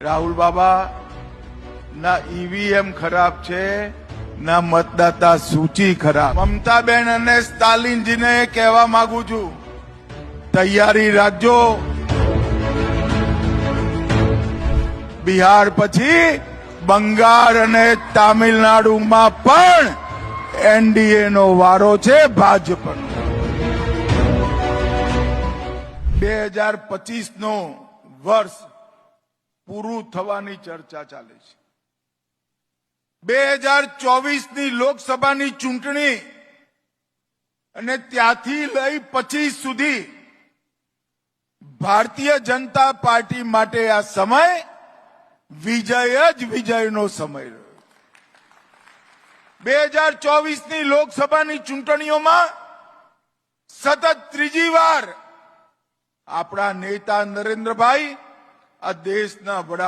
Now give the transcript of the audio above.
રાહુલ બાબા ના ઈવીએમ ખરાબ છે, ના મતદાતા સૂચિ ખરાબ. મમતાબેન અને સ્ટાલિનજીને કહેવા માંગુ છું, તૈયારી રાખજો. બિહાર પછી બંગાળ અને તામિલનાડુમાં પણ એનડીએ નો વારો છે, ભાજપનો. 2025 નો વર્ષ પૂરું થવાની ચર્ચા ચાલે છે. 2024ની લોકસભાની ચૂંટણી અને ત્યાંથી લઈ 25 સુધી ભારતીય જનતા પાર્ટી માટે આ સમય વિજય જ વિજયનો સમય રહ્યો. 2024ની લોકસભાની ચૂંટણીઓમાં સતત ત્રીજી વાર આપણા નેતા નરેન્દ્રભાઈ આ દેશના વડા